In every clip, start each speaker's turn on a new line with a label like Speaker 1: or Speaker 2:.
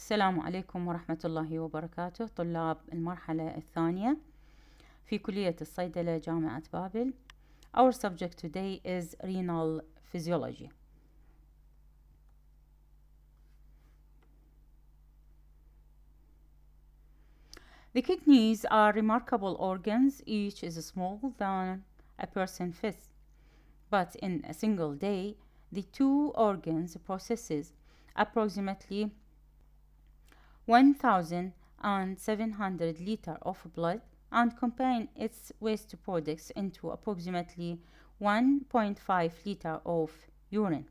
Speaker 1: السلام عليكم ورحمة الله وبركاته طلاب المرحلة الثانية في كلية الصيدلة جامعة بابل. Our subject today is renal physiology. The kidneys are remarkable organs. Each is smaller than a person's fist. But in a single day, the two organs processes approximately 1,700 liters of blood and combine its waste products into approximately 1.5 liters of urine.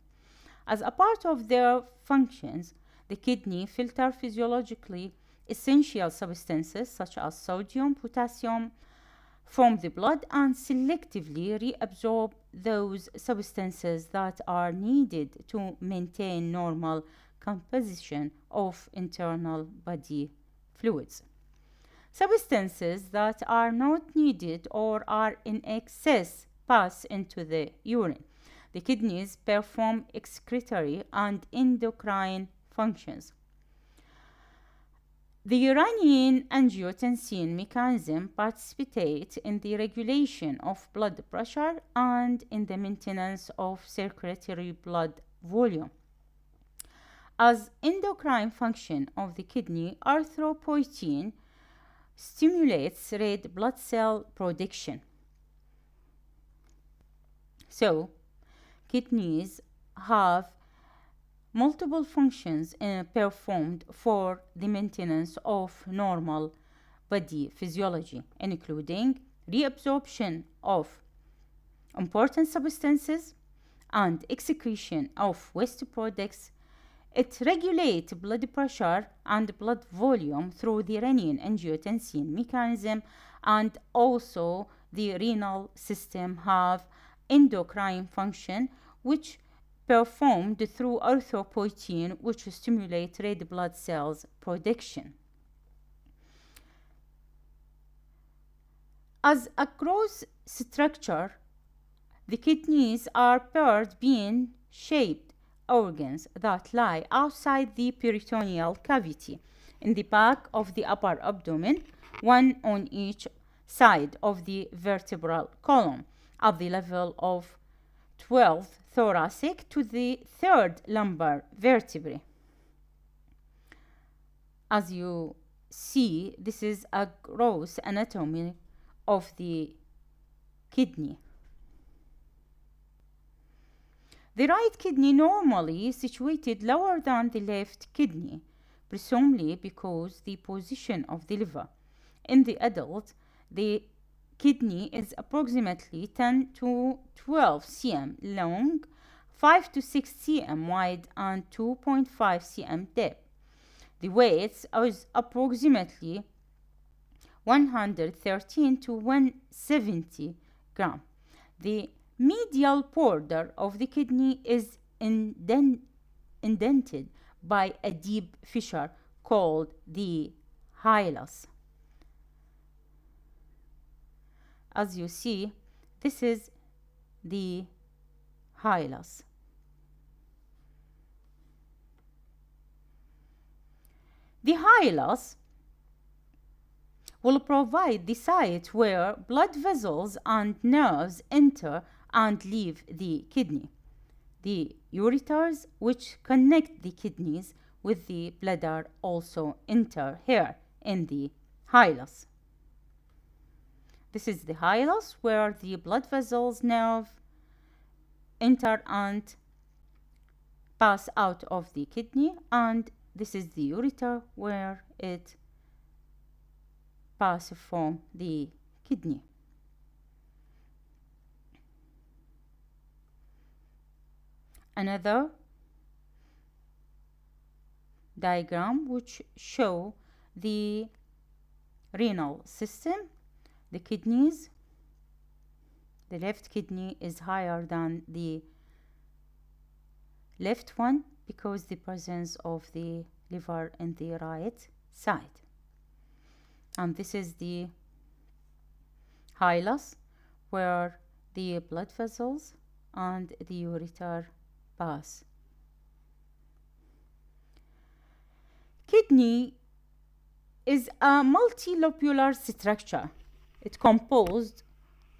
Speaker 1: As a part of their functions, the kidney filter physiologically essential substances such as sodium, potassium from the blood and selectively reabsorb those substances that are needed to maintain normal composition of internal body fluids. Substances that are not needed or are in excess pass into the urine. The kidneys perform excretory and endocrine functions. The renin-angiotensin mechanism participates in the regulation of blood pressure and in the maintenance of circulatory blood volume. As endocrine function of the kidney, erythropoietin stimulates red blood cell production. So, kidneys have multiple functions performed for the maintenance of normal body physiology, including reabsorption of important substances and excretion of waste products. It regulates blood pressure and blood volume through the renin-angiotensin mechanism, and also the renal system have endocrine function which performed through erythropoietin, which stimulate red blood cells production. As a gross structure, the kidneys are paired bean-shaped organs that lie outside the peritoneal cavity in the back of the upper abdomen, one on each side of the vertebral column at the level of 12th thoracic to the 3rd lumbar vertebrae. As you see, this is a gross anatomy of the kidney. The right kidney normally is situated lower than the left kidney, presumably because the position of the liver. In the adult, the kidney is approximately 10 to 12 cm long, 5 to 6 cm wide, and 2.5 cm depth. The weight is approximately 113 to 170 grams. The medial border of the kidney is indented by a deep fissure called the hilus. As you see, this is the hilus. The hilus will provide the site where blood vessels and nerves enter and leave the kidney. The ureters, which connect the kidneys with the bladder, also enter here in the hilus. This is the hilus where the blood vessels, nerve enter and pass out of the kidney, and this is the ureter where it passes from the kidney. Another diagram which show the renal system. The kidneys, the left kidney is higher than the left one because the presence of the liver in the right side. And this is the hilus where the blood vessels and the ureter pass. Kidney is a multilobular structure. It's composed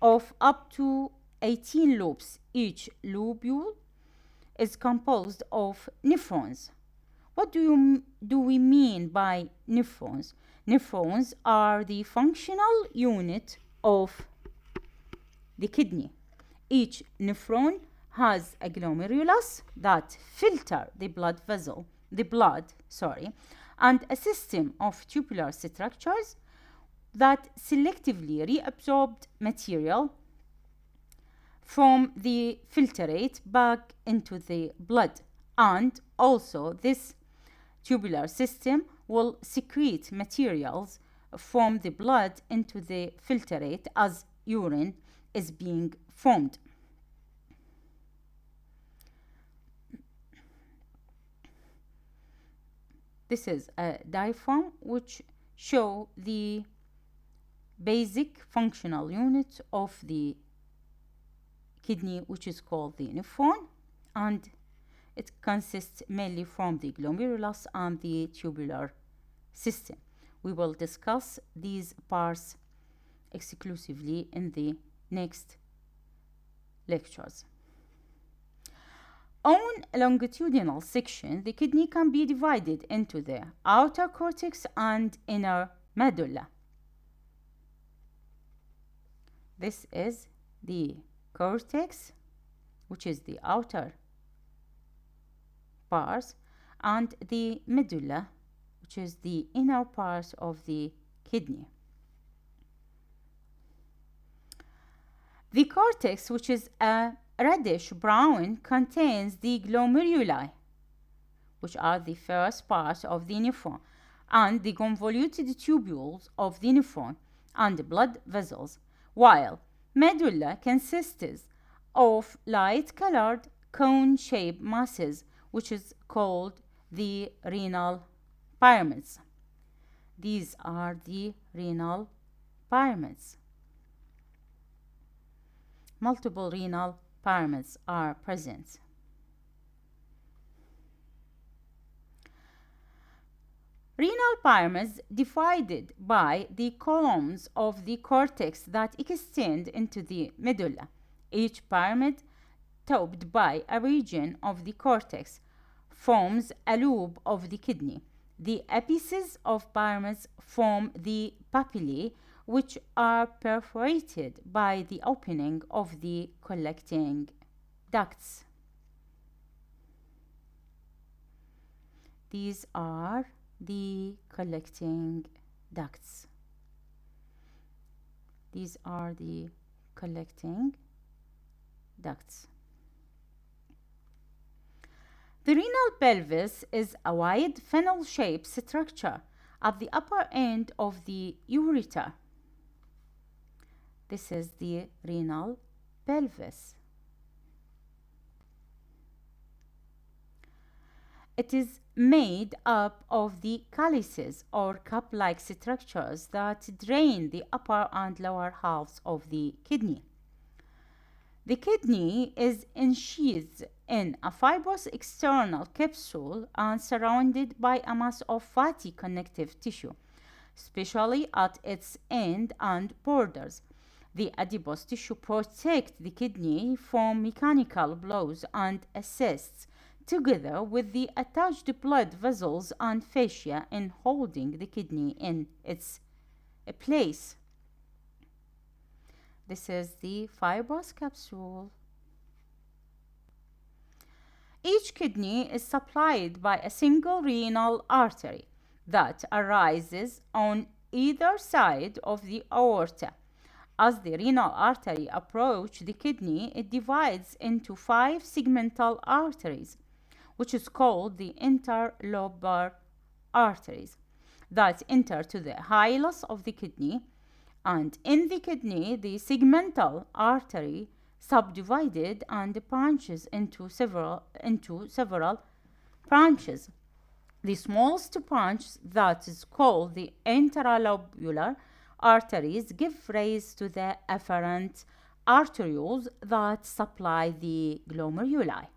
Speaker 1: of up to 18 lobes. Each lobule is composed of nephrons. What do we mean by nephrons? Nephrons are the functional unit of the kidney. Each nephron has a glomerulus that filter the blood, and a system of tubular structures that selectively reabsorbed material from the filtrate back into the blood. And also this tubular system will secrete materials from the blood into the filtrate as urine is being formed. This is a diagram which show the basic functional unit of the kidney, which is called the nephron, and it consists mainly from the glomerulus and the tubular system. We will discuss these parts exclusively in the next lectures. On a longitudinal section, the kidney can be divided into the outer cortex and inner medulla. This is the cortex, which is the outer part, and the medulla, which is the inner part of the kidney. The cortex, which is a reddish brown, contains the glomeruli, which are the first part of the nephron, and the convoluted tubules of the nephron and the blood vessels, while medulla consists of light-colored cone-shaped masses, which is called the renal pyramids. These are the renal pyramids. Multiple renal pyramids are present. Renal pyramids divided by the columns of the cortex that extend into the medulla. Each pyramid, topped by a region of the cortex, forms a loop of the kidney. The apices of pyramids form the papillae, which are perforated by the opening of the collecting ducts. These are the collecting ducts. These are the collecting ducts. The renal pelvis is a wide funnel-shaped structure at the upper end of the ureter. This is the renal pelvis. It is made up of the calyces or cup-like structures that drain the upper and lower halves of the kidney. The kidney is ensheathed in a fibrous external capsule and surrounded by a mass of fatty connective tissue, especially at its end and borders. The adipose tissue protects the kidney from mechanical blows and assists, together with the attached blood vessels and fascia, in holding the kidney in its place. This is the fibrous capsule. Each kidney is supplied by a single renal artery that arises on either side of the aorta. As the renal artery approaches the kidney, it divides into 5 segmental arteries, which is called the interlobar arteries, that enter to the hilus of the kidney. And in the kidney, the segmental artery subdivided and branches into several branches. The smallest branch, that is called the interlobular arteries, give rise to the afferent arterioles that supply the glomeruli.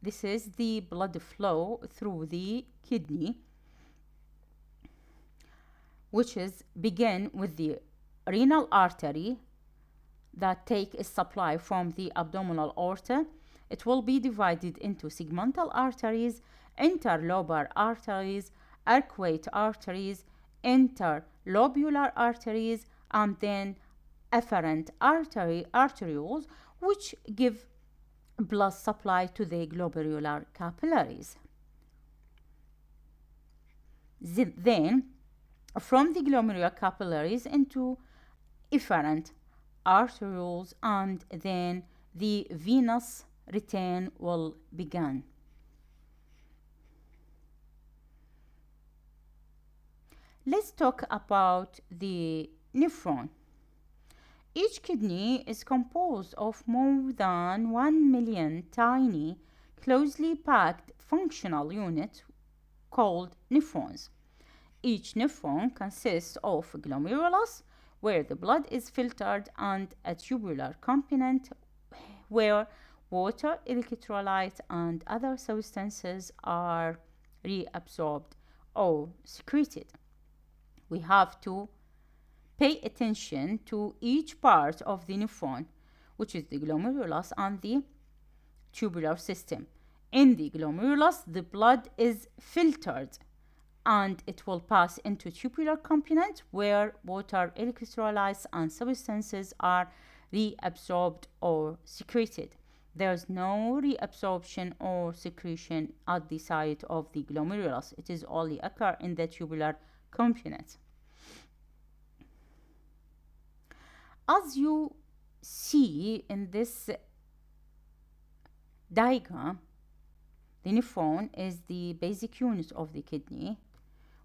Speaker 1: this is the blood flow through the kidney, which is begin with the renal artery that take its supply from the abdominal aorta. It will be divided into segmental arteries, interlobar arteries, arcuate arteries, interlobular arteries, and then afferent arterioles, which give blood supply to the glomerular capillaries. Then, from the glomerular capillaries into efferent arterioles, and then the venous return will begin. Let's talk about the nephron. Each kidney is composed of more than 1 million tiny, closely packed functional units called nephrons. Each nephron consists of a glomerulus, where the blood is filtered, and a tubular component where water, electrolytes, and other substances are reabsorbed or secreted. We have to pay attention to each part of the nephron, which is the glomerulus and the tubular system. In the glomerulus, the blood is filtered and it will pass into tubular component where water, electrolytes, and substances are reabsorbed or secreted. There's no reabsorption or secretion at the site of the glomerulus. It is only occur in the tubular component. As you see in this diagram, the nephron is the basic unit of the kidney.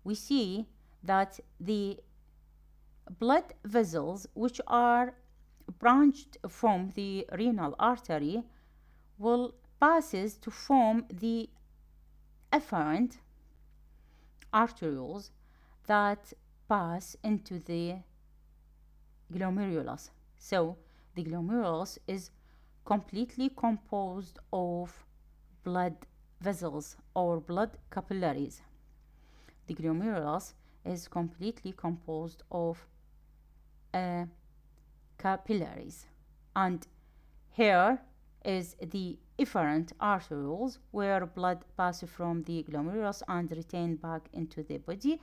Speaker 1: We see that the blood vessels, which are branched from the renal artery, will passes to form the afferent arterioles that pass into the glomerulus. So the glomerulus is completely composed of blood vessels or blood capillaries. The glomerulus is completely composed of capillaries, and here is the efferent arterioles where blood passes from the glomerulus and retained back into the body,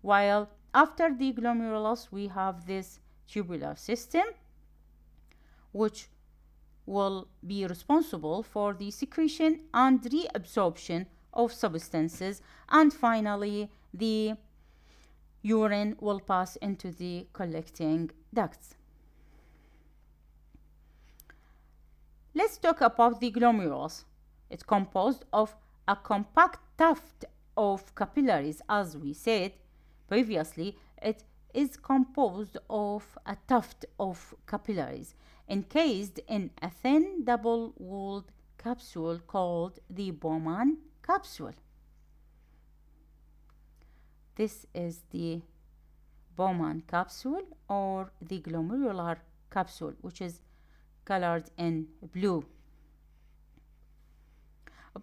Speaker 1: while after the glomerulus we have this tubular system, which will be responsible for the secretion and reabsorption of substances, and finally the urine will pass into the collecting ducts. Let's talk about the glomerulus. It's composed of a compact tuft of capillaries. As we said previously, it is composed of a tuft of capillaries encased in a thin double-walled capsule called the Bowman capsule. This is the Bowman capsule or the glomerular capsule, which is colored in blue.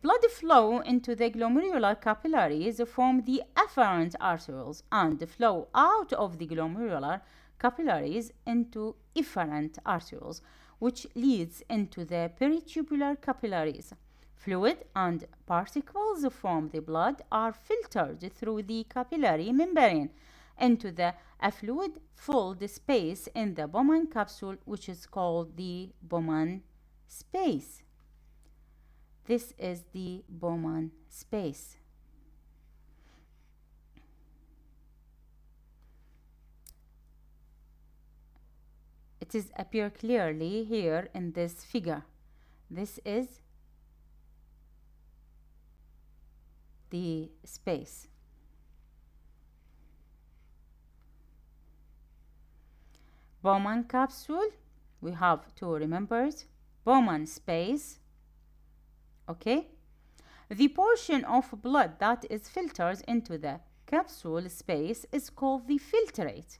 Speaker 1: Blood flow into the glomerular capillaries from the afferent arterioles and flow out of the glomerular capillaries into efferent arterioles, which leads into the peritubular capillaries. Fluid and particles from the blood are filtered through the capillary membrane into the fluid-filled space in the Bowman capsule, which is called the Bowman space. This is the Bowman space. It is appear clearly here in this figure. This is the space. Bowman capsule, we have to remember it. Bowman space. Okay, the portion of blood that is filtered into the capsule space is called the filtrate,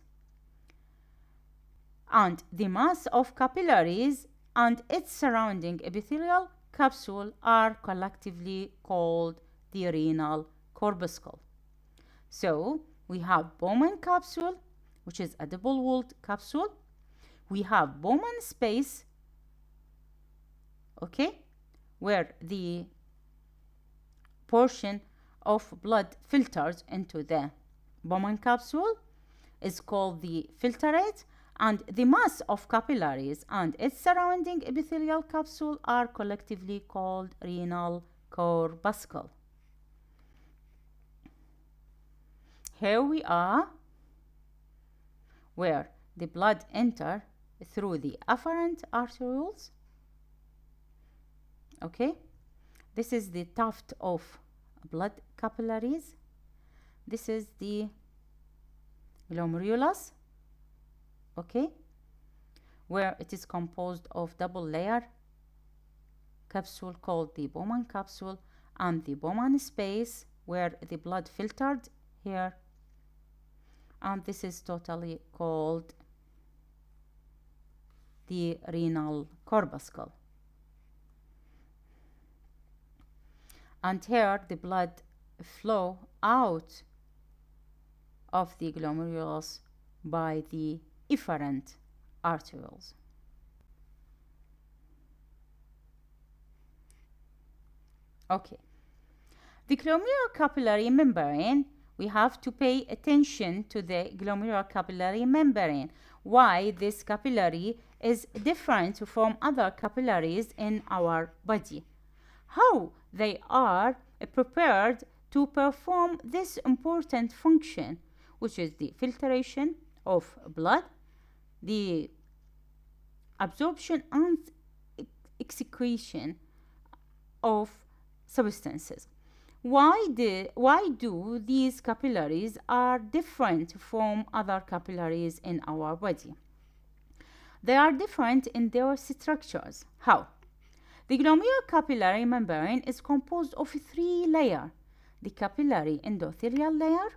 Speaker 1: and the mass of capillaries and its surrounding epithelial capsule are collectively called the renal corpuscle. So we have Bowman capsule, which is a double-walled capsule. We have Bowman space, okay, where the portion of blood filters into the Bowman capsule is called the filtrate, and the mass of capillaries and its surrounding epithelial capsule are collectively called renal corpuscle. Here we are, where the blood enters through the afferent arterioles. Okay, this is the tuft of blood capillaries. This is the glomerulus, okay, where it is composed of double layer capsule called the Bowman capsule, and the Bowman space where the blood filtered here, and this is totally called the renal corpuscle. And here the blood flow out of the glomerulus by the efferent arterioles. Okay, the glomerular capillary membrane, we have to pay attention to the glomerular capillary membrane. Why this capillary is different from other capillaries in our body. How they are prepared to perform this important function, which is the filtration of blood, the absorption and excretion of substances. Why do these capillaries are different from other capillaries in our body? They are different in their structures. How? The glomerular capillary membrane is composed of 3 layers. The capillary endothelial layer,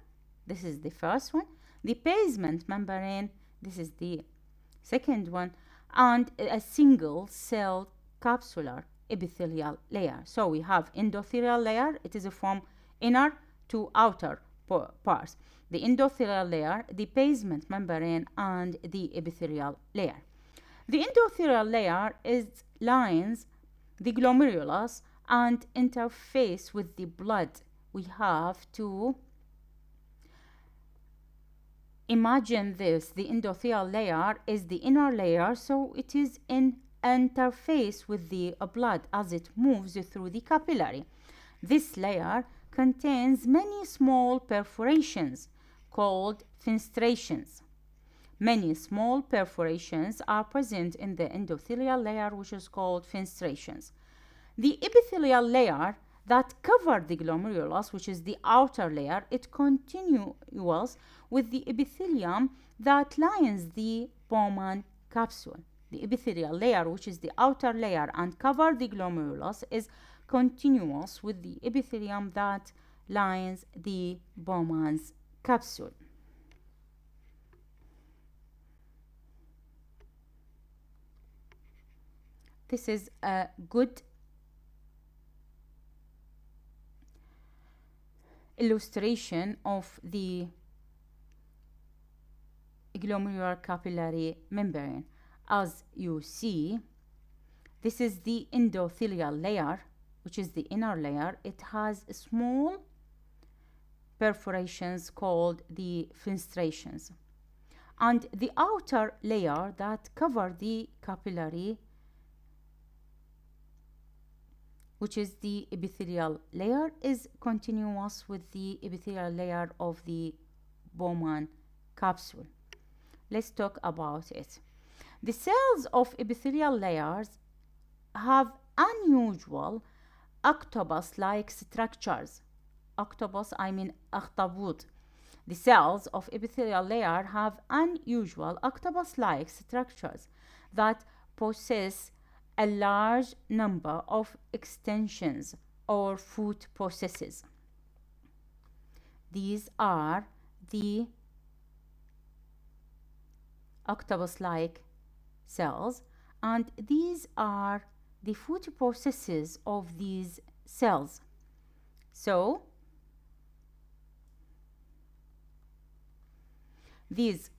Speaker 1: this is the first one, the basement membrane, this is the second one, and a single cell capsular epithelial layer. So we have endothelial layer, it is from inner to outer parts. The endothelial layer, the basement membrane, and the epithelial layer. The endothelial layer lines the glomerulus and interface with the blood. We have to imagine this. The endothelial layer is the inner layer, so it is in interface with the blood as it moves through the capillary. This layer contains many small perforations called fenestrations. Many small perforations are present in the endothelial layer, which is called fenestrations. The epithelial layer that covers the glomerulus, which is the outer layer, it continues with the epithelium that lines the Bowman capsule. The epithelial layer, which is the outer layer and covers the glomerulus, is continuous with the epithelium that lines the Bowman's capsule. This is a good illustration of the glomerular capillary membrane. As you see, this is the endothelial layer, which is the inner layer. It has small perforations called the fenestrations. And the outer layer that covers the capillary, which is the epithelial layer, is continuous with the epithelial layer of the Bowman capsule. Let's talk about it. The cells of epithelial layers have unusual octopus-like structures. Octopus, I mean akhtabut. The cells of epithelial layer have unusual octopus-like structures that possess a large number of extensions or foot processes. These are the octopus-like cells, and these are the photoprocesses of these cells. So these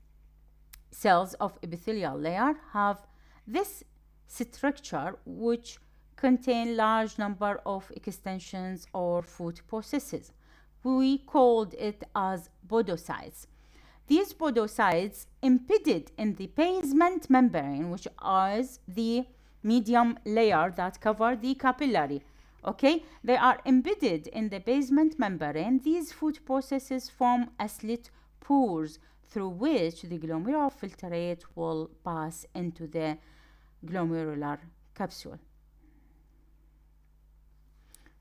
Speaker 1: cells of epithelial layer have this structure which contain large number of extensions or photoprocesses. We called it as podocytes. These podocytes embedded in the basement membrane, which is the medium layer that cover the capillary. Okay, they are embedded in the basement membrane. These photoprocesses form a slit pores through which the glomerular filtrate will pass into the glomerular capsule.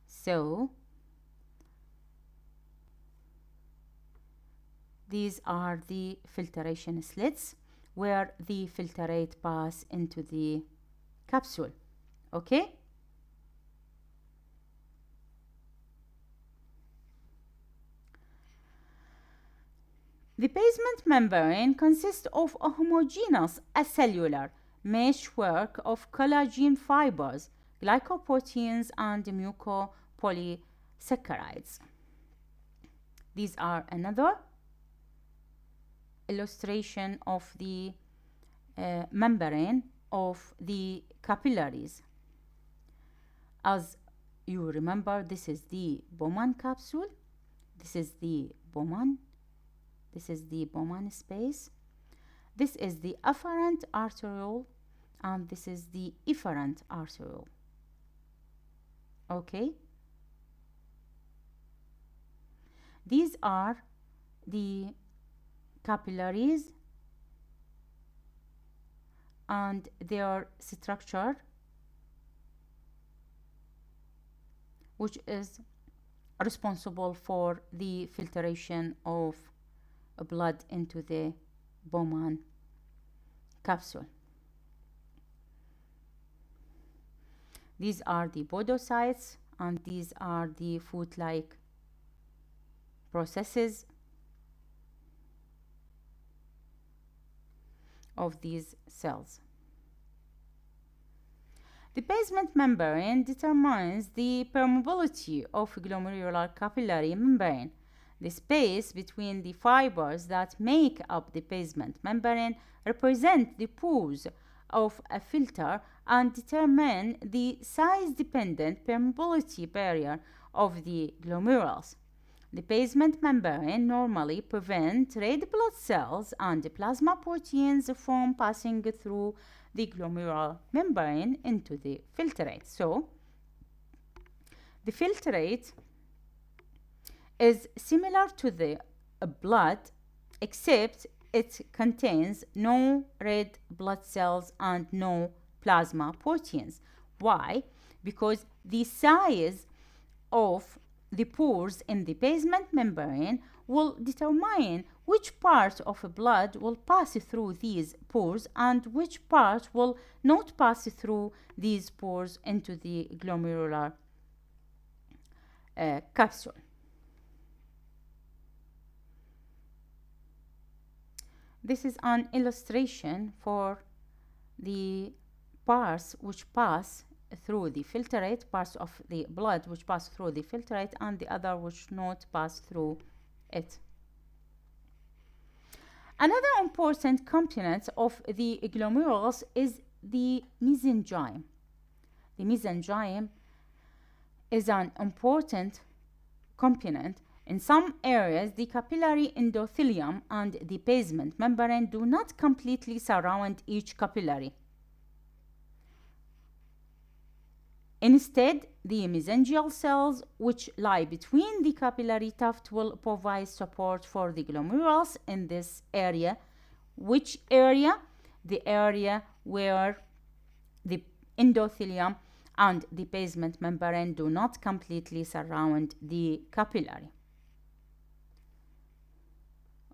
Speaker 1: So these are the filtration slits where the filtrate pass into the capsule. Okay? The basement membrane consists of a homogeneous acellular meshwork of collagen fibers, glycoproteins, and mucopolysaccharides. These are another illustration of the membrane of the capillaries. As you remember, this is the Bowman capsule, this is the Bowman space, this is the afferent arteriole, and this is the efferent arteriole. Okay, these are the capillaries and their structure, which is responsible for the filtration of blood into the Bowman capsule. These are the podocytes, and these are the foot-like processes of these cells. The basement membrane determines the permeability of glomerular capillary membrane. The space between the fibers that make up the basement membrane represent the pores of a filter and determine the size-dependent permeability barrier of the glomerulus. The basement membrane normally prevents red blood cells and plasma proteins from passing through the glomerular membrane into the filtrate. So, the filtrate is similar to the blood, except it contains no red blood cells and no plasma proteins. Why? Because the size of the pores in the basement membrane will determine which part of blood will pass through these pores and which part will not pass through these pores into the glomerular capsule. This is an illustration for the parts which pass through the filtrate, parts of the blood which pass through the filtrate, and the other which not pass through it. Another important component of the glomerulus is the mesangium. The mesangium is an important component. In some areas, the capillary endothelium and the basement membrane do not completely surround each capillary. Instead, the mesangial cells, which lie between the capillary tuft, will provide support for the glomerulus in this area. Which area? The area where the endothelium and the basement membrane do not completely surround the capillary.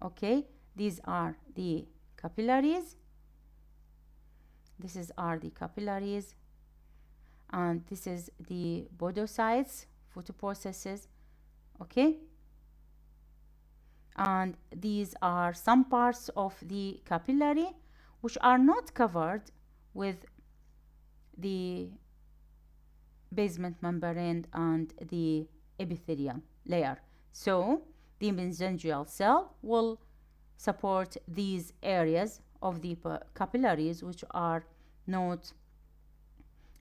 Speaker 1: Okay, these are the capillaries. This are the capillaries, and this is the podocytes, photoprocesses. Okay, and these are some parts of the capillary which are not covered with the basement membrane and the epithelial layer. So the mesangial cell will support these areas of the capillaries which are not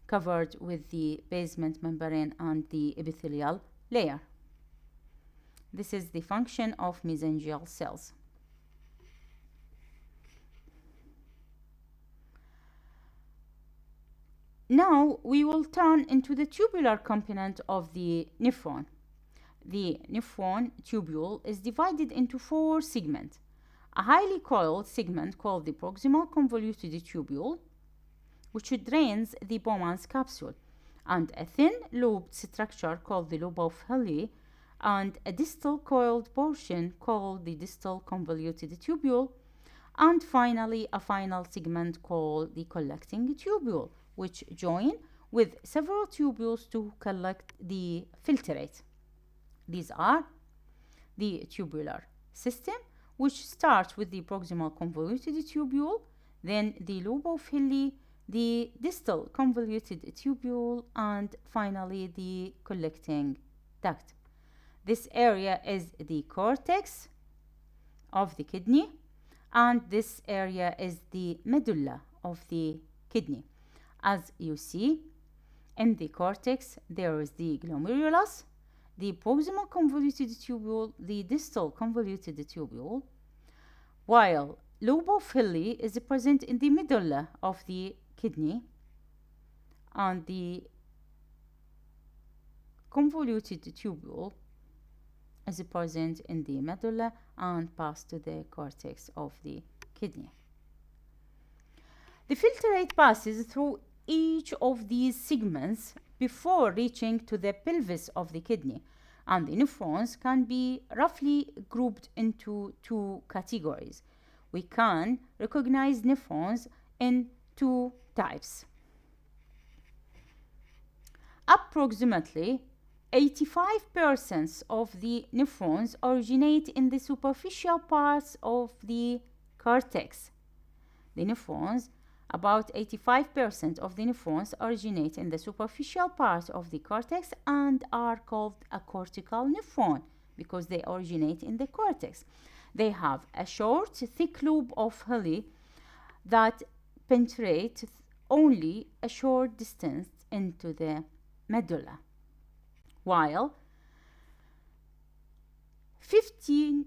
Speaker 1: covered with the basement membrane and the epithelial layer. This is the function of mesangial cells. Now we will turn into the tubular component of the nephron. The nephron tubule is divided into 4 segments. A highly coiled segment called the proximal convoluted tubule, which drains the Bowman's capsule, and a thin lobed structure called the Loop of Henle, and a distal coiled portion called the distal convoluted tubule, and finally a final segment called the collecting tubule, which join with several tubules to collect the filtrate. These are the tubular system, which starts with the proximal convoluted tubule, then the loop of Henle, the distal convoluted tubule, and finally the collecting duct. This area is the cortex of the kidney, and this area is the medulla of the kidney. As you see, in the cortex there is the glomerulus, the proximal convoluted tubule, the distal convoluted tubule, while loop of Henle is present in the medulla of the kidney, and the convoluted tubule is present in the medulla and pass to the cortex of the kidney. The filtrate passes through each of these segments before reaching to the pelvis of the kidney, and the nephrons can be roughly grouped into 2 categories. We can recognize nephrons in 2 types. Approximately 85% of the nephrons originate in the superficial parts of the cortex. About 85% of the nephrons originate in the superficial part of the cortex and are called a cortical nephron because they originate in the cortex. They have a short, thick loop of Henle that penetrates only a short distance into the medulla, while 15%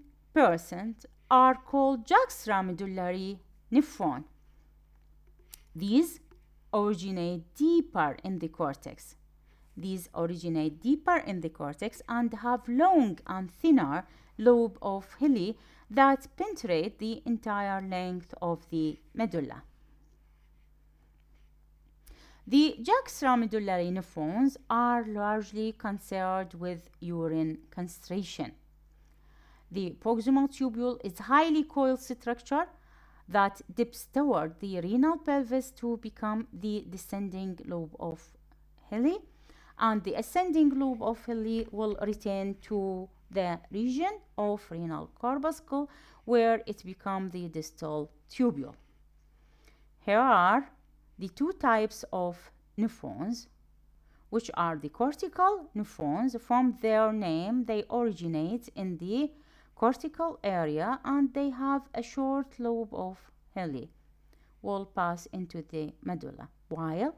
Speaker 1: are called juxtamedullary nephron. These originate deeper in the cortex. And have long and thinner lobe of Henle that penetrate the entire length of the medulla. The juxtamedullary nephrons are largely concerned with urine concentration. The proximal tubule is highly coiled structure that dips toward the renal pelvis to become the descending lobe of Henle, and the ascending lobe of Henle will return to the region of renal corpuscle where it becomes the distal tubule. Here are the 2 types of nephrons, which are the cortical nephrons. From their name, they originate in the cortical area and they have a short lobe of Henle, will pass into the medulla, while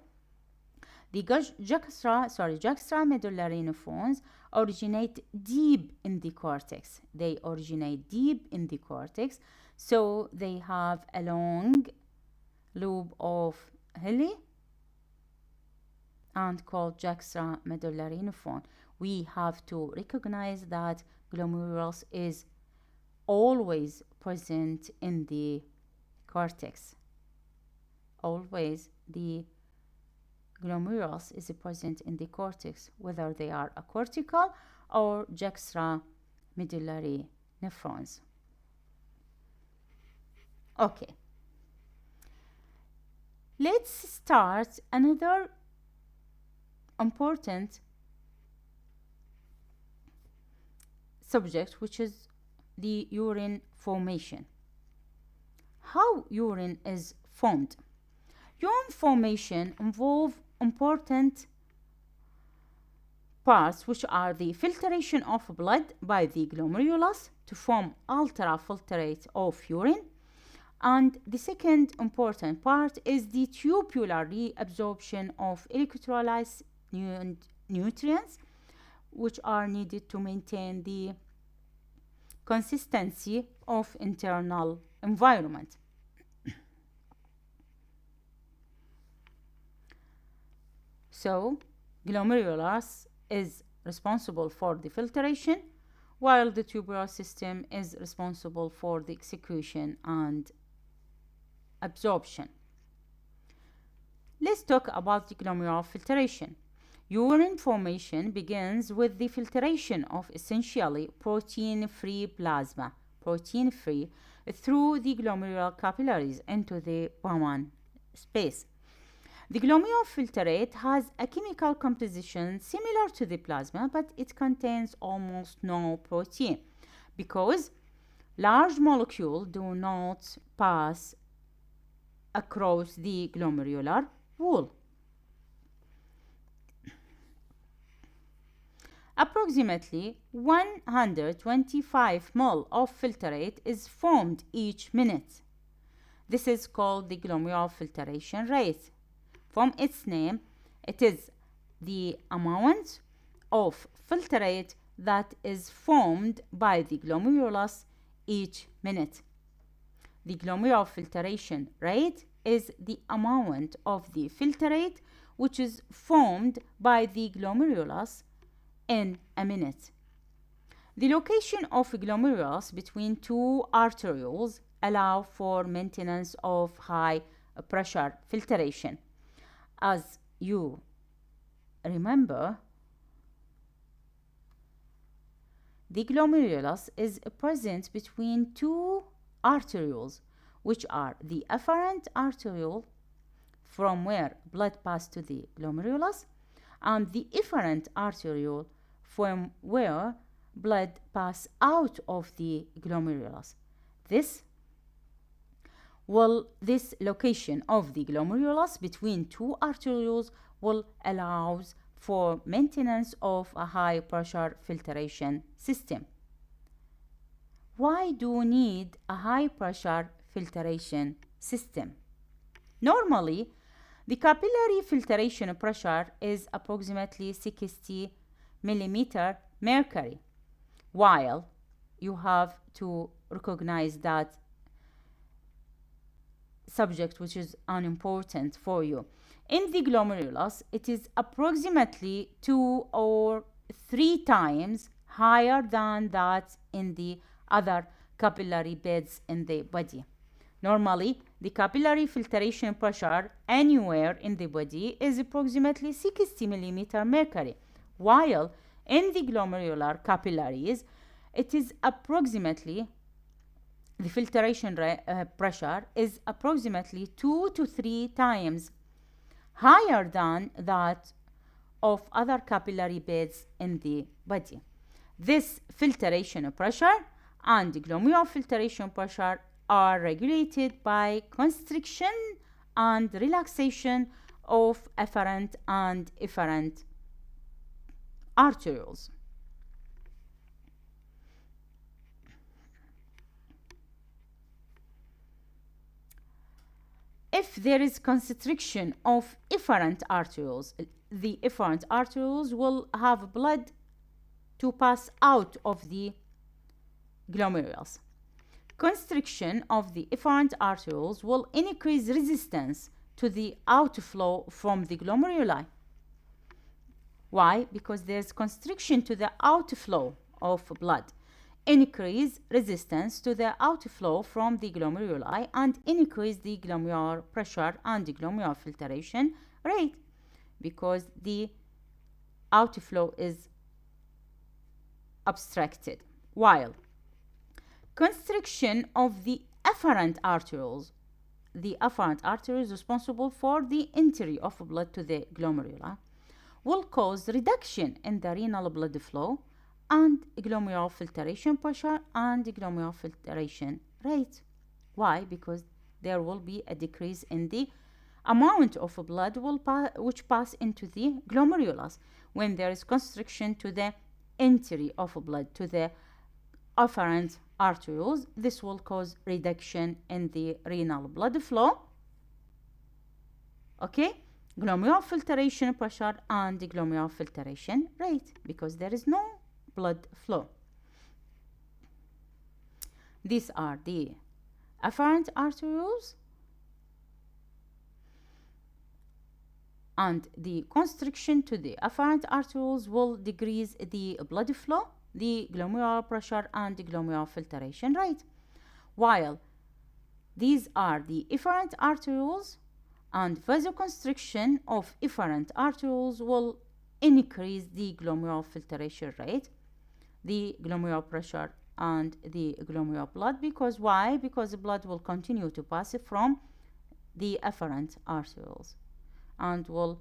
Speaker 1: the juxtamedullary nephrons originate deep in the cortex. So they have a long lobe of Henle and called juxtamedullary nephron. We have to recognize that glomerulus is always present in the cortex. Always the glomerulus is present in the cortex, whether they are a cortical or juxtamedullary nephrons. Okay. Let's start another important subject, which is the urine formation. How urine is formed? Urine formation involves important parts, which are the filtration of blood by the glomerulus to form ultrafiltrate of urine. And the second important part is the tubular reabsorption of electrolytes nutrients, which are needed to maintain the consistency of internal environment. So, glomerulus is responsible for the filtration, while the tubular system is responsible for the excretion and absorption. Let's talk about the glomerular filtration. Urine formation begins with the filtration of essentially protein-free plasma, protein-free, through the glomerular capillaries into the Bowman space. The glomerular filtrate has a chemical composition similar to the plasma, but it contains almost no protein because large molecules do not pass across the glomerular wall. Approximately 125 mol of filtrate is formed each minute. This is called the glomerular filtration rate. From its name, it is the amount of filtrate that is formed by the glomerulus each minute. The glomerular filtration rate is the amount of the filtrate which is formed by the glomerulus in a minute. The location of glomerulus between two arterioles allow for maintenance of high pressure filtration. As you remember, the glomerulus is present between two arterioles, which are the afferent arteriole, from where blood passes to the glomerulus, and the efferent arteriole, from where blood passes out of the glomerulus. This location of the glomerulus between two arterioles will allow for maintenance of a high pressure filtration system. Why do we need a high pressure filtration system? Normally, the capillary filtration pressure is approximately 60 millimeter mercury, while you have to recognize that subject which is unimportant for you. In the glomerulus, it is approximately 2 or 3 times higher than that in the other capillary beds in the body. Normally, the capillary filtration pressure anywhere in the body is approximately 60 millimeter mercury, while in the glomerular capillaries, it is approximately the filtration pressure is approximately 2 to 3 times higher than that of other capillary beds in the body. This filtration pressure and glomerular filtration pressure are regulated by constriction and relaxation of afferent and efferent arterioles. If there is constriction of efferent arterioles, the efferent arterioles will have blood to pass out of the glomerulus. Constriction of the efferent arterioles will increase resistance to the outflow from the glomeruli. Why? Because there's constriction to the outflow of blood. Increase resistance to the outflow from the glomeruli and increase the glomerular pressure and the glomerular filtration rate, because the outflow is obstructed. While constriction of the afferent arterioles, the afferent artery is responsible for the entry of blood to the glomeruli, will cause reduction in the renal blood flow and glomerular filtration pressure and glomerular filtration rate. Why? Because there will be a decrease in the amount of blood which pass into the glomerulus, when there is constriction to the entry of blood to the afferent arterioles. This will cause reduction in the renal blood flow, okay, glomerular filtration pressure and the glomerular filtration rate, because there is no blood flow. These are the afferent arterioles, and the constriction to the afferent arterioles will decrease the blood flow, the glomerular pressure and the glomerular filtration rate, while these are the efferent arterioles, and vasoconstriction of efferent arterioles will increase the glomerular filtration rate, the glomerular pressure and the glomerular blood. Because why? Because the blood will continue to pass from the efferent arterioles and will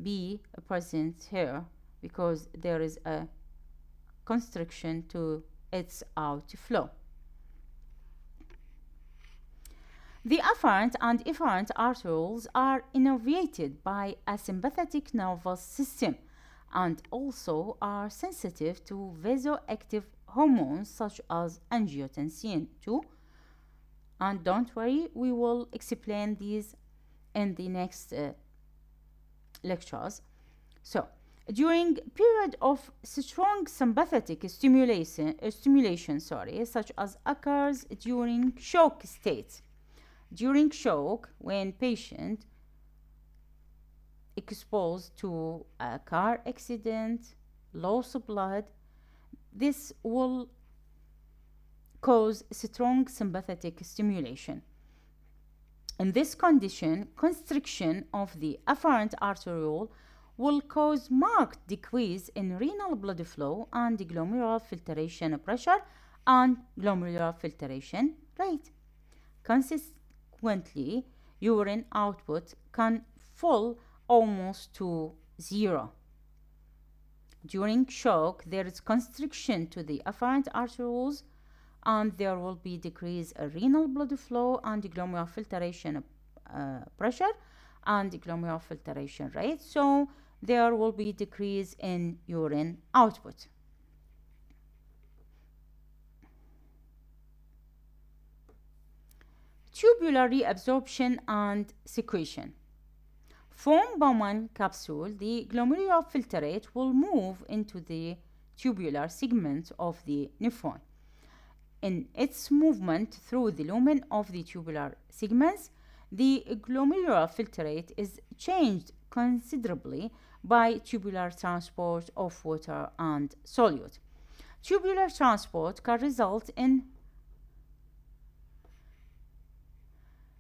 Speaker 1: be present here because there is a constriction to its outflow. The afferent and efferent arterioles are innervated by a sympathetic nervous system and also are sensitive to vasoactive hormones such as angiotensin 2. And don't worry, we will explain these in the next lectures. So, during period of strong sympathetic stimulation, such as occurs during shock state. During shock, when patient exposed to a car accident, loss of blood, this will cause strong sympathetic stimulation. In this condition, constriction of the afferent arteriole will cause marked decrease in renal blood flow and glomerular filtration pressure and glomerular filtration rate. Consequently, urine output can fall almost to zero. During shock, there is constriction to the afferent arterioles and there will be decrease in renal blood flow and glomerular filtration pressure and glomerular filtration rate. So there will be decrease in urine output. Tubular reabsorption and secretion. From Bowman capsule, the glomerular filtrate will move into the tubular segment of the nephron. In its movement through the lumen of the tubular segments, the glomerular filtrate is changed considerably by tubular transport of water and solute. Tubular transport can result in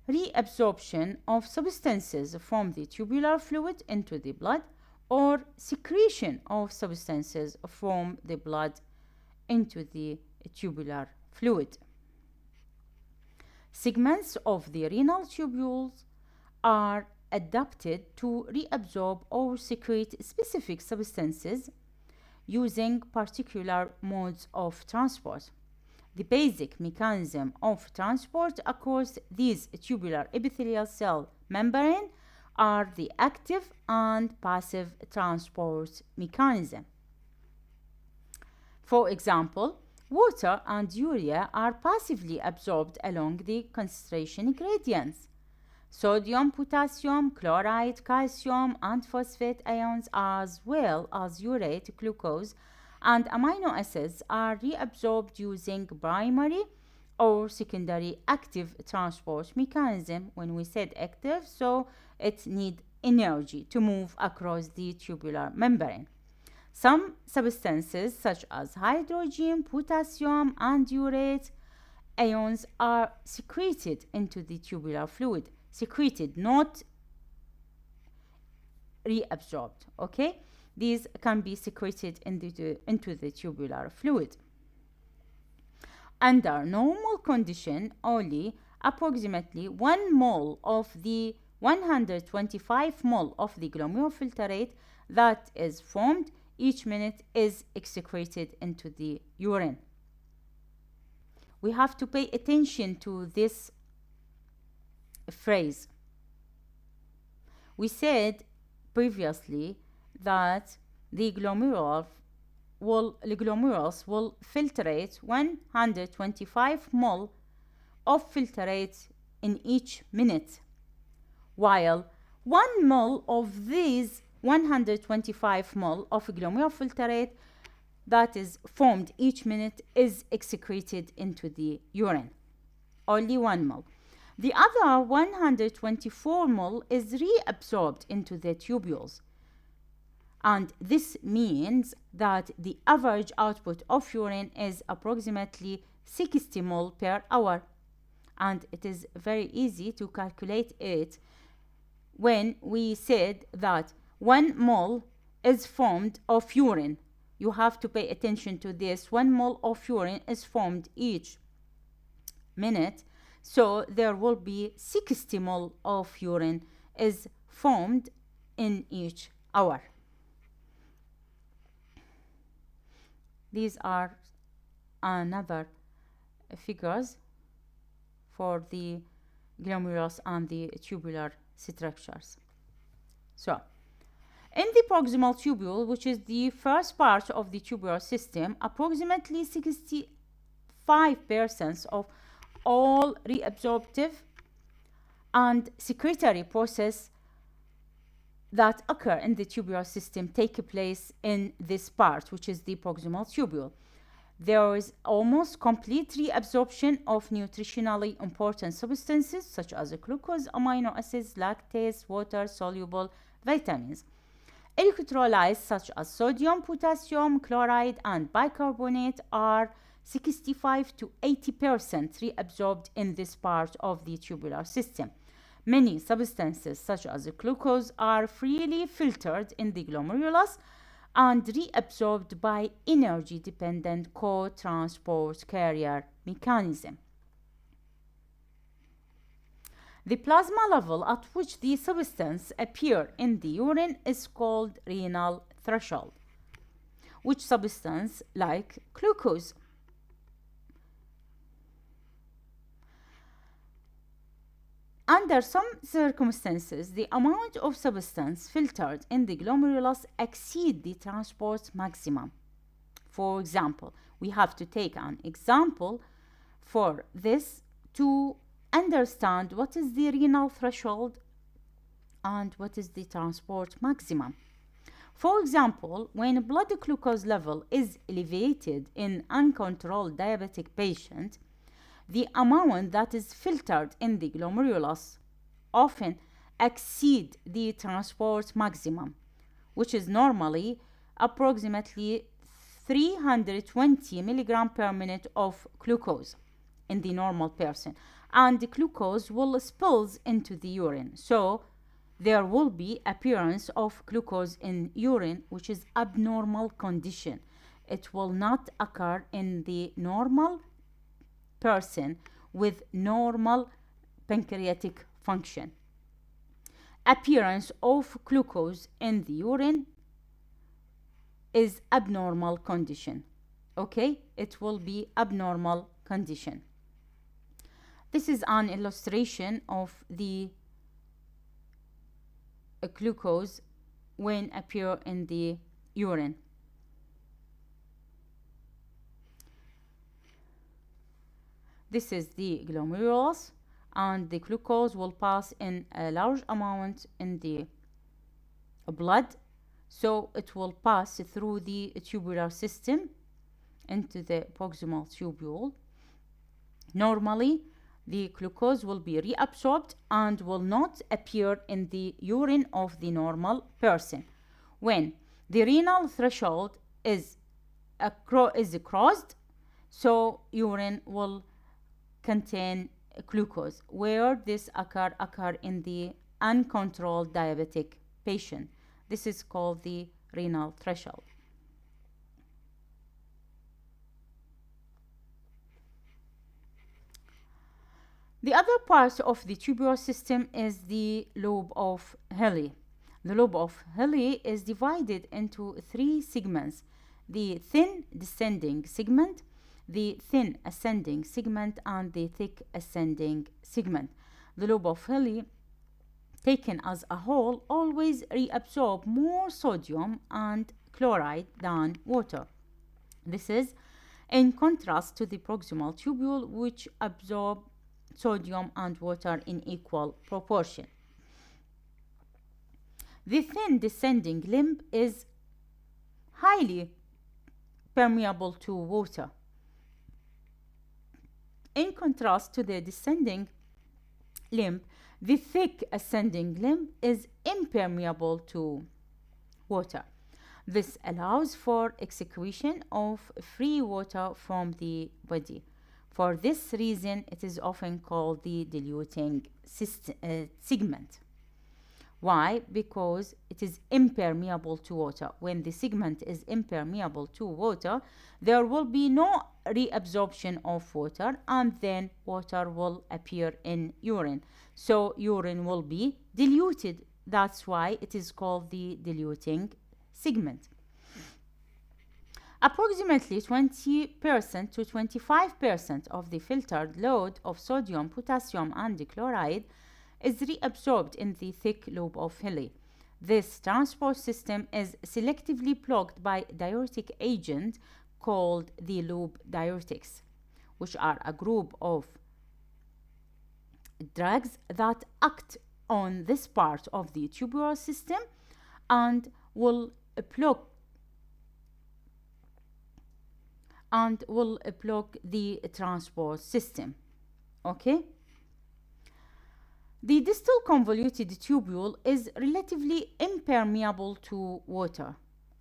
Speaker 1: reabsorption of substances from the tubular fluid into the blood or secretion of substances from the blood into the tubular fluid. Segments of the renal tubules are adapted to reabsorb or secrete specific substances using particular modes of transport. The basic mechanism of transport across these tubular epithelial cell membrane are the active and passive transport mechanism. For example, water and urea are passively absorbed along the concentration gradients. Sodium, potassium, chloride, calcium, and phosphate ions, as well as urate, glucose, and amino acids are reabsorbed using primary or secondary active transport mechanism. When we said active, so it needs energy to move across the tubular membrane. Some substances such as hydrogen, potassium, and urate ions are secreted into the tubular fluid. Secreted, not reabsorbed, okay? These can be secreted into the tubular fluid. Under normal condition, only approximately 1 mole of the 125 mole of the glomerular filtrate that is formed each minute is excreted into the urine. We have to pay attention to this phrase. We said previously that the glomerulus will filtrate 125 mol of filtrate in each minute, while 1 mol of these 125 mol of glomerular filtrate that is formed each minute is excreted into the urine. Only 1 mol. The other 124 mol is reabsorbed into the tubules. And this means that the average output of urine is approximately 60 mol per hour. And it is very easy to calculate it when we said that 1 mol is formed of urine. You have to pay attention to this. 1 mol of urine is formed each minute. So there will be 60 mol of urine is formed in each hour. These are another figures for the glomerulus and the tubular structures. So, in the proximal tubule, which is the first part of the tubular system, approximately 65% of all reabsorptive and secretory processes that occur in the tubular system take place in this part, which is the proximal tubule. There is almost complete reabsorption of nutritionally important substances such as glucose, amino acids, lactase, water-soluble vitamins. Electrolytes such as sodium, potassium, chloride, and bicarbonate are 65 to 80% reabsorbed in this part of the tubular system. Many substances such as glucose are freely filtered in the glomerulus and reabsorbed by energy-dependent co-transport carrier mechanism. The plasma level at which the substance appear in the urine is called renal threshold, which substance like glucose. Under some circumstances, the amount of substance filtered in the glomerulus exceeds the transport maximum. For example, we have to take an example for this to understand what is the renal threshold and what is the transport maximum. For example, when blood glucose level is elevated in uncontrolled diabetic patient, the amount that is filtered in the glomerulus often exceed the transport maximum, which is normally approximately 320 milligram per minute of glucose in the normal person, and the glucose will spill into the urine. So there will be appearance of glucose in urine, which is abnormal condition. It will not occur in the normal person with normal pancreatic function. Appearance of glucose in the urine is abnormal condition. Okay, it will be abnormal condition. This is an illustration of the glucose when appear in the urine. This is the glomerulus, and the glucose will pass in a large amount in the blood, so it will pass through the tubular system into the proximal tubule. Normally, the glucose will be reabsorbed and will not appear in the urine of the normal person. When the renal threshold is crossed, so urine will contain glucose. Where this occur in the uncontrolled diabetic patient. This is called the renal threshold. The other part of the tubular system is the Loop of Henle. The Loop of Henle is divided into 3 segments: the thin descending segment, the thin ascending segment, and the thick ascending segment. The Loop of Henle taken as a whole, always reabsorb more sodium and chloride than water. This is in contrast to the proximal tubule, which absorb sodium and water in equal proportion. The thin descending limb is highly permeable to water. In contrast to the descending limb, the thick ascending limb is impermeable to water. This allows for excretion of free water from the body. For this reason, it is often called the diluting segment. Why? Because it is impermeable to water. When the segment is impermeable to water, there will be no reabsorption of water, and then water will appear in urine. So urine will be diluted. That's why it is called the diluting segment. Approximately 20% to 25% of the filtered load of sodium, potassium, and chloride is reabsorbed in the thick loop of Henle. This transport system is selectively blocked by diuretic agent called the loop diuretics, which are a group of drugs that act on this part of the tubular system and will block the transport system. Okay? The distal convoluted tubule is relatively impermeable to water,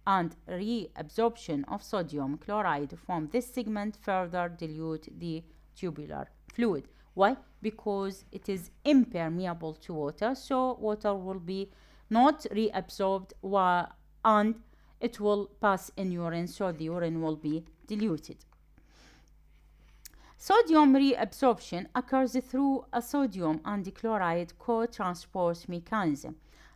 Speaker 1: and reabsorption of sodium chloride from this segment further dilute the tubular fluid. Why? Because it is impermeable to water, so water will be not reabsorbed and it will pass in urine, so the urine will be diluted. Sodium reabsorption occurs through a sodium and chloride co-transport mechanism.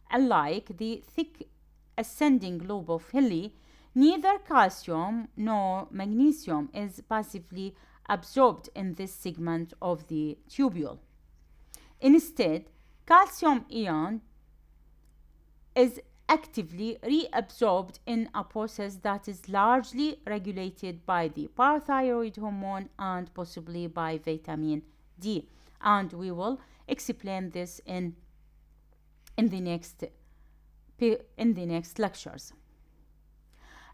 Speaker 1: Unlike the thick ascending loop of Henle, neither calcium nor magnesium is passively absorbed in this segment of the tubule. Instead, calcium ion is actively reabsorbed in a process that is largely regulated by the parathyroid hormone and possibly by vitamin D. And we will explain this in the next lectures.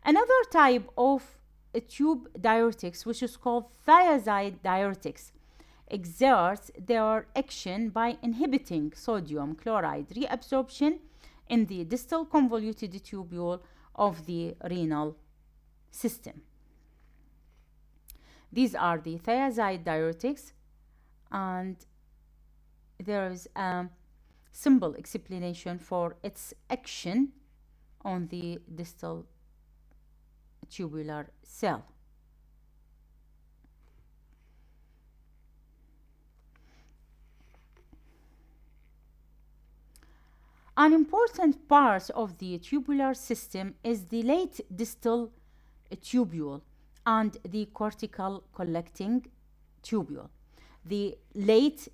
Speaker 1: Another type of tube diuretics, which is called thiazide diuretics, exerts their action by inhibiting sodium chloride reabsorption in the distal convoluted tubule of the renal system. These are the thiazide diuretics, and there is a simple explanation for its action on the distal tubular cell. An important part of the tubular system is the late distal tubule and the cortical collecting tubule. The late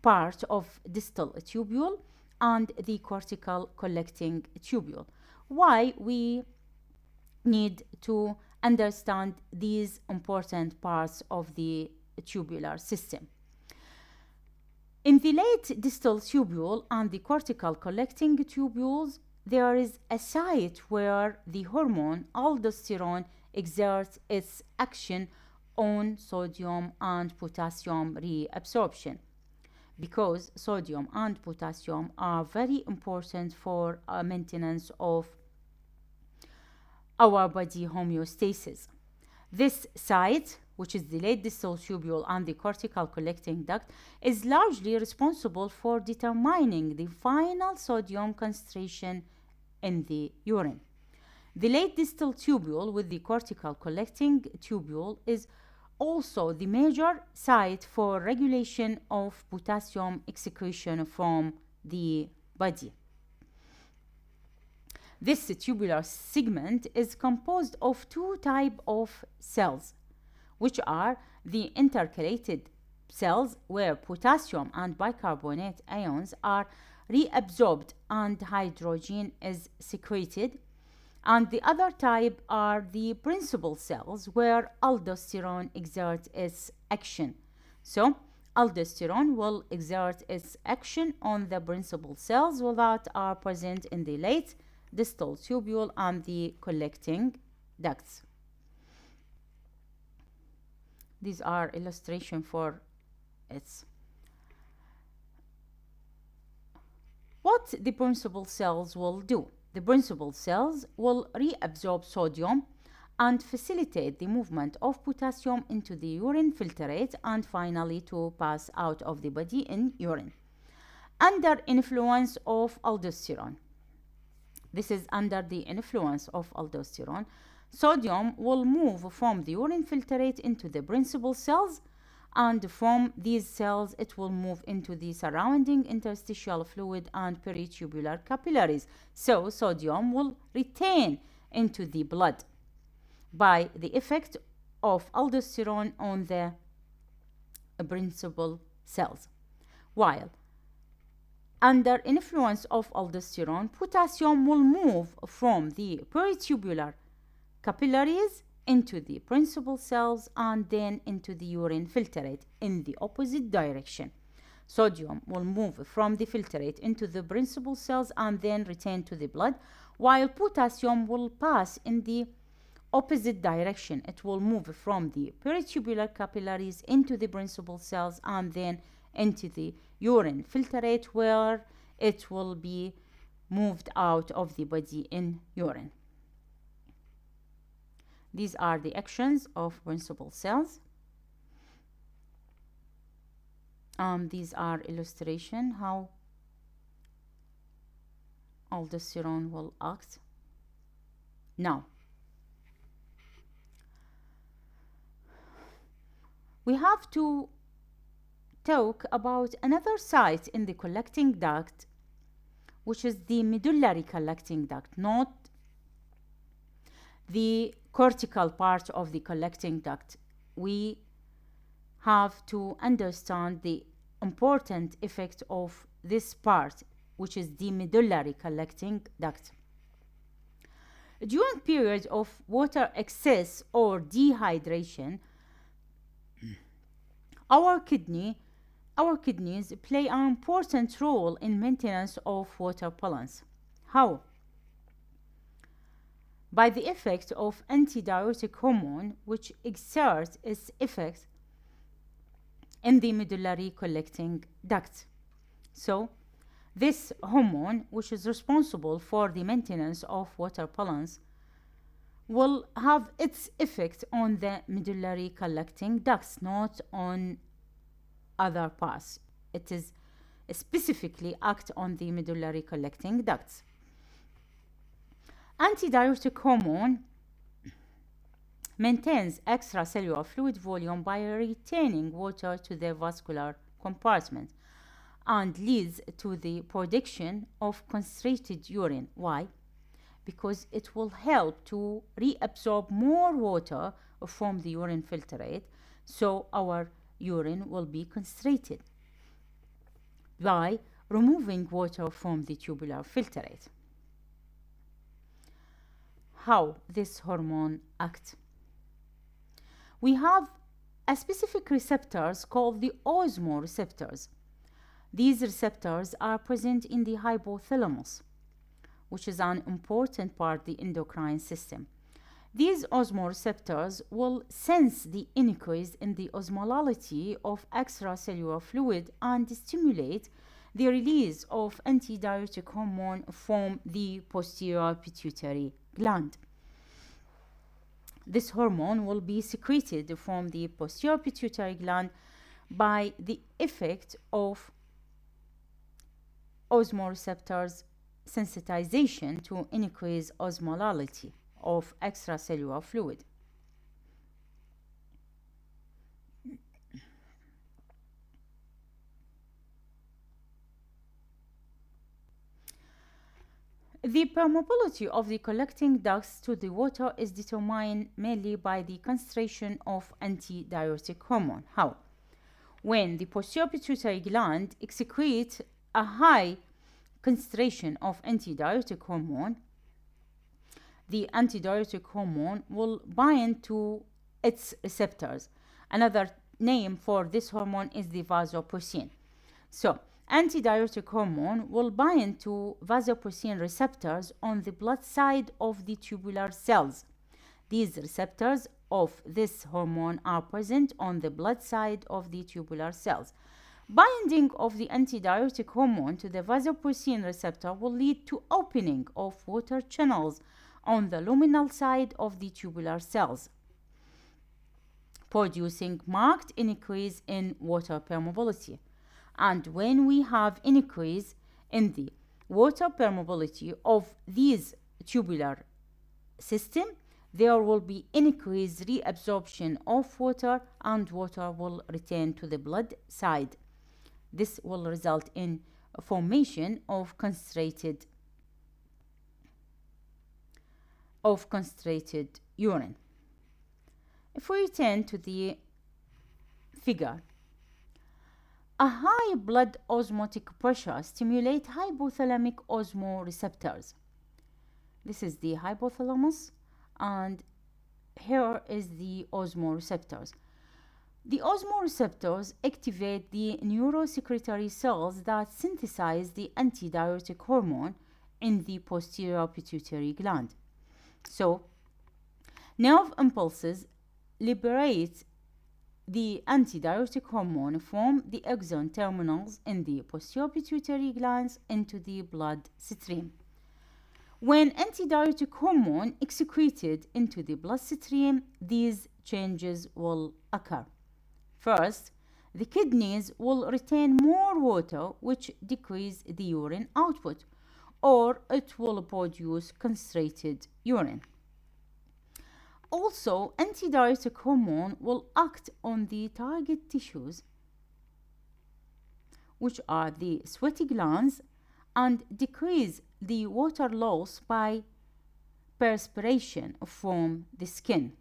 Speaker 1: part of distal tubule and the cortical collecting tubule. Why we need to understand these important parts of the tubular system? In the late distal tubule and the cortical collecting tubules, there is a site where the hormone aldosterone exerts its action on sodium and potassium reabsorption. Because sodium and potassium are very important for maintenance of our body homeostasis. This site, which is the late distal tubule and the cortical collecting duct, is largely responsible for determining the final sodium concentration in the urine. The late distal tubule with the cortical collecting tubule is also the major site for regulation of potassium excretion from the body. This tubular segment is composed of two types of cells, which are the intercalated cells, where potassium and bicarbonate ions are reabsorbed and hydrogen is secreted. And the other type are the principal cells, where aldosterone exerts its action. So aldosterone will exert its action on the principal cells that are present in the late distal tubule and the collecting ducts. These are illustration for its. What the principal cells will do? The principal cells will reabsorb sodium and facilitate the movement of potassium into the urine filtrate and finally to pass out of the body in urine. Under influence of aldosterone. This is under the influence of aldosterone. Sodium will move from the urine filtrate into the principal cells, and from these cells it will move into the surrounding interstitial fluid and peritubular capillaries. So sodium will retain into the blood by the effect of aldosterone on the principal cells. While under influence of aldosterone, potassium will move from the peritubular capillaries into the principal cells and then into the urine filtrate in the opposite direction. Sodium will move from the filtrate into the principal cells and then return to the blood, while potassium will pass in the opposite direction. It will move from the peritubular capillaries into the principal cells and then into the urine filtrate, where it will be moved out of the body in urine. These are the actions of principal cells. These are illustration how aldosterone will act. Now, we have to talk about another site in the collecting duct, which is the medullary collecting duct, not the cortical part of the collecting duct. We have to understand the important effect of this part, which is the medullary collecting duct. During periods of water excess or dehydration, our kidneys play an important role in maintenance of water balance. How? By the effect of antidiuretic hormone, which exerts its effect in the medullary collecting duct. So, this hormone, which is responsible for the maintenance of water balance, will have its effect on the medullary collecting ducts, not on other parts. It is specifically act on the medullary collecting ducts. Antidiuretic hormone maintains extracellular fluid volume by retaining water to the vascular compartment and leads to the production of concentrated urine. Why? Because it will help to reabsorb more water from the urine filtrate, so our urine will be concentrated by removing water from the tubular filtrate. How this hormone acts? We have a specific receptors called the osmoreceptors. These receptors are present in the hypothalamus, which is an important part of the endocrine system. These osmoreceptors will sense the increase in the osmolality of extracellular fluid and stimulate the release of antidiuretic hormone from the posterior pituitary gland. This hormone will be secreted from the posterior pituitary gland by the effect of osmoreceptors sensitization to increase osmolality of extracellular fluid. The permeability of the collecting ducts to the water is determined mainly by the concentration of antidiuretic hormone. How? When the posterior pituitary gland excretes a high concentration of antidiuretic hormone, the antidiuretic hormone will bind to its receptors. Another name for this hormone is the vasopressin. So, antidiuretic hormone will bind to vasopressin receptors on the blood side of the tubular cells. These receptors of this hormone are present on the blood side of the tubular cells. Binding of the antidiuretic hormone to the vasopressin receptor will lead to opening of water channels on the luminal side of the tubular cells, producing marked increase in water permeability. And when we have increase in the water permeability of these tubular system, there will be increased reabsorption of water, and water will return to the blood side. This will result in formation of concentrated urine. If we return to the figure, a high blood osmotic pressure stimulates hypothalamic osmoreceptors. This is the hypothalamus, and here is the osmoreceptors. The osmoreceptors activate the neurosecretory cells that synthesize the antidiuretic hormone in the posterior pituitary gland. So, nerve impulses liberate the antidiuretic hormone from the axon terminals in the posterior pituitary glands into the blood stream. When antidiuretic hormone is secreted into the bloodstream, these changes will occur. First, the kidneys will retain more water, which decreases the urine output, or it will produce concentrated urine. Also, antidiuretic hormone will act on the target tissues, which are the sweaty glands, and decrease the water loss by perspiration from the skin.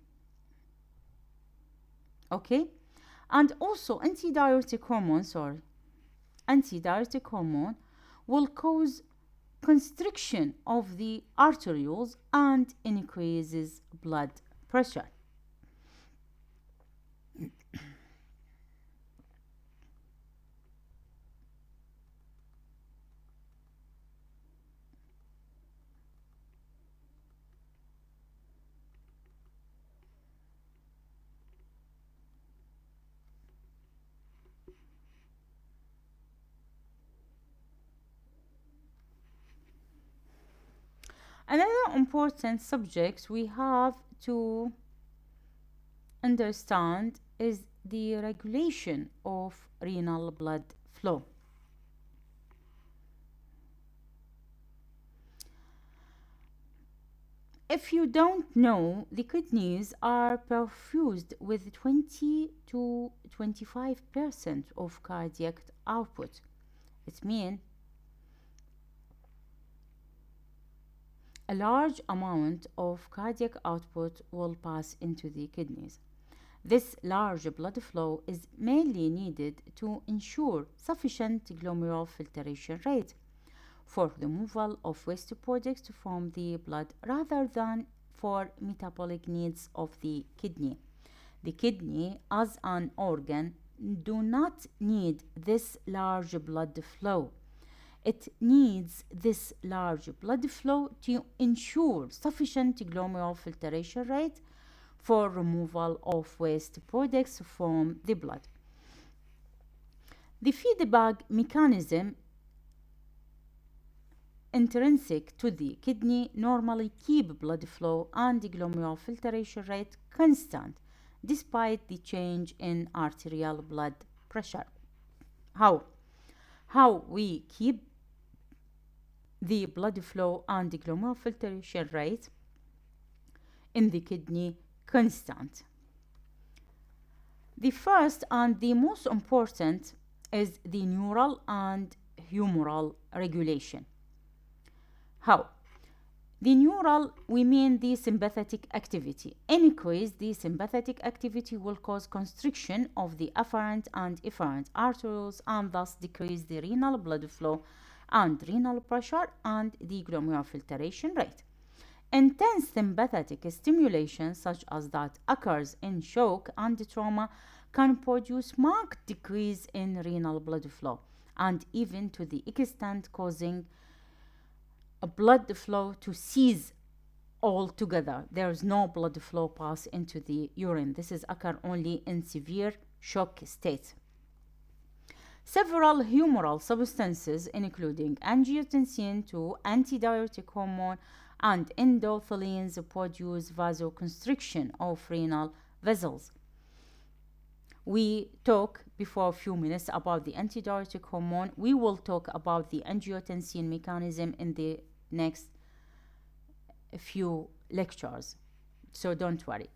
Speaker 1: Okay? And also antidiuretic hormone will cause constriction of the arterioles and increases blood pressure. Another important subject we have to understand is the regulation of renal blood flow. If you don't know, the kidneys are perfused with 20 to 25% of cardiac output. It means a large amount of cardiac output will pass into the kidneys. This large blood flow is mainly needed to ensure sufficient glomerular filtration rate for removal of waste products from the blood rather than for metabolic needs of the kidney. The kidney as an organ do not need this large blood flow. It needs this large blood flow to ensure sufficient glomerular filtration rate for removal of waste products from the blood. The feedback mechanism intrinsic to the kidney normally keep blood flow and glomerular filtration rate constant despite the change in arterial blood pressure. How we keep the blood flow and the glomerular filtration rate in the kidney constant? The first and the most important is the neural and humoral regulation. How? The neural, we mean the sympathetic activity. Increase the sympathetic activity will cause constriction of the afferent and efferent arterioles and thus decrease the renal blood flow and renal pressure and the glomerular filtration rate. Intense sympathetic stimulation, such as that occurs in shock and trauma, can produce marked decrease in renal blood flow, and even to the extent causing a blood flow to cease altogether. There is no blood flow pass into the urine. This is occur only in severe shock state. Several humoral substances, including angiotensin II, antidiuretic hormone, and endothelins, produce vasoconstriction of renal vessels. We talked before a few minutes about the antidiuretic hormone. We will talk about the angiotensin mechanism in the next few lectures, so don't worry.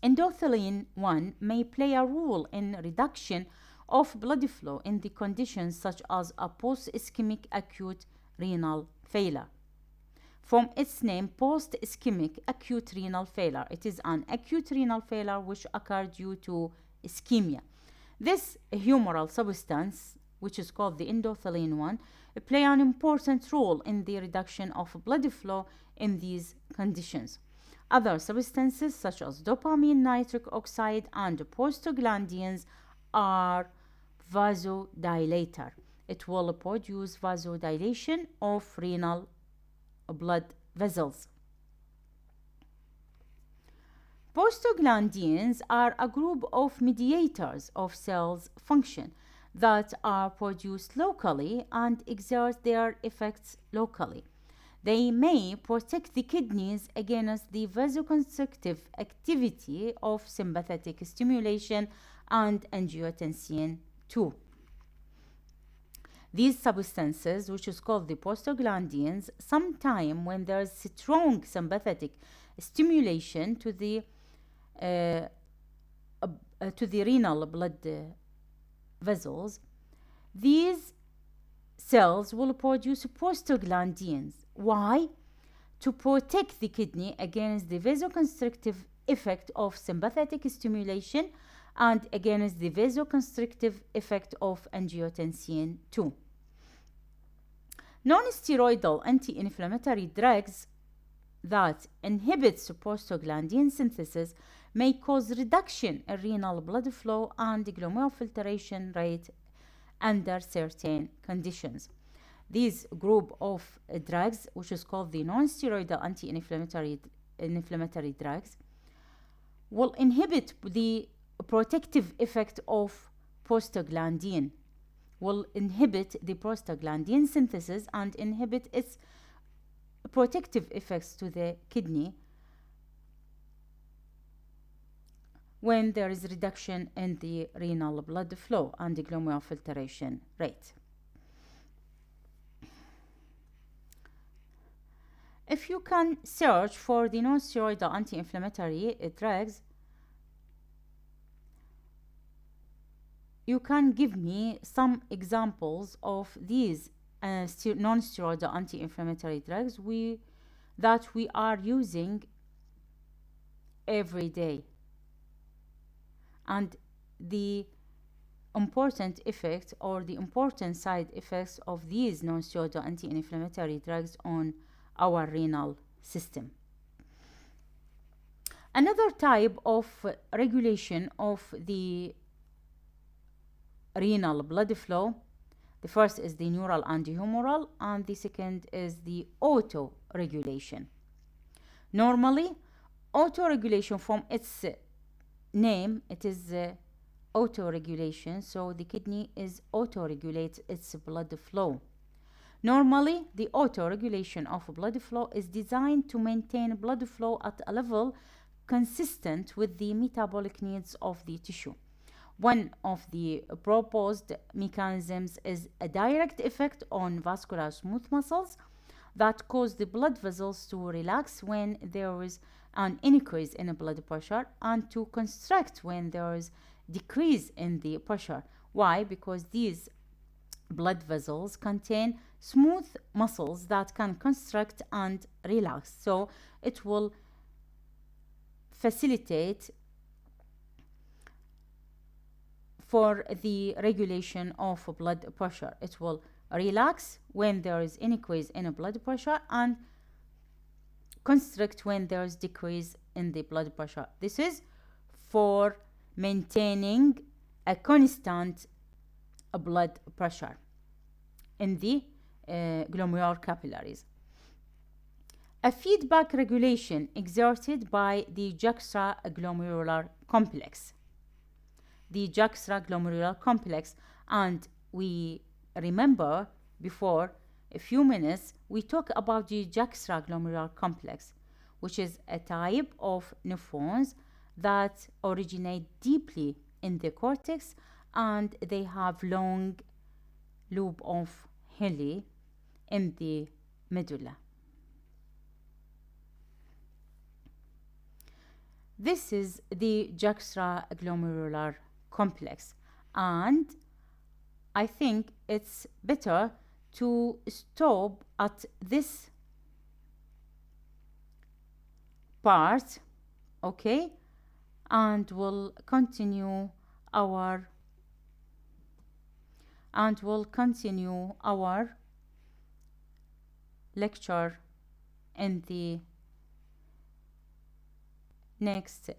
Speaker 1: Endothelin 1 may play a role in reduction of blood flow in the conditions such as a post-ischemic acute renal failure. From its name, post-ischemic acute renal failure, it is an acute renal failure which occurred due to ischemia. This humoral substance, which is called the endothelin 1, play an important role in the reduction of blood flow in these conditions. Other substances such as dopamine, nitric oxide, and prostaglandins are vasodilator. It will produce vasodilation of renal blood vessels. Prostaglandins are a group of mediators of cells function that are produced locally and exert their effects locally. They may protect the kidneys against the vasoconstrictive activity of sympathetic stimulation and angiotensin II. These substances, which is called the prostaglandins, sometime when there is strong sympathetic stimulation to the renal blood vessels, these cells will produce prostaglandins. Why? To protect the kidney against the vasoconstrictive effect of sympathetic stimulation and against the vasoconstrictive effect of angiotensin II. Non-steroidal anti-inflammatory drugs that inhibits prostaglandin synthesis may cause reduction in renal blood flow and glomerular filtration rate under certain conditions. This group of drugs, which is called the non-steroidal anti-inflammatory drugs, will inhibit the protective effect of prostaglandin, will inhibit the prostaglandin synthesis and inhibit its protective effects to the kidney when there is reduction in the renal blood flow and the glomerular filtration rate. If you can search for the non-steroidal anti-inflammatory drugs, you can give me some examples of these non-steroidal anti-inflammatory drugs that we are using every day, and the important effect or the important side effects of these non-steroidal anti-inflammatory drugs on our renal system. Another type of regulation of the renal blood flow, the first is the neural and humoral, and the second is the auto-regulation. Normally, auto-regulation, from its name, it is auto-regulation, so the kidney is auto-regulates its blood flow. Normally, the auto-regulation of blood flow is designed to maintain blood flow at a level consistent with the metabolic needs of the tissue. One of the proposed mechanisms is a direct effect on vascular smooth muscles that cause the blood vessels to relax when there is an increase in blood pressure and to constrict when there is decrease in the pressure. Why? Because these blood vessels contain smooth muscles that can constrict and relax, so it will facilitate for the regulation of blood pressure. It will relax when there is increase in blood pressure and constrict when there is decrease in the blood pressure. This is for maintaining a constant blood pressure in the glomerular capillaries. A feedback regulation exerted by the juxtaglomerular complex. The juxtaglomerular complex, and we remember before a few minutes we talked about the juxtaglomerular complex, which is a type of nephrons that originate deeply in the cortex, and they have long loop of Henle in the medulla. This is the juxtaglomerular complex, and I think it's better to stop at this part, okay, and we'll continue our lecture in the next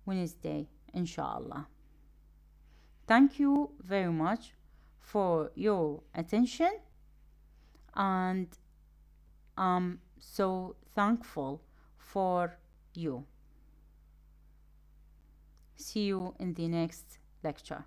Speaker 1: Wednesday, inshallah. Thank you very much for your attention, and I'm so thankful for you. See you in the next lecture.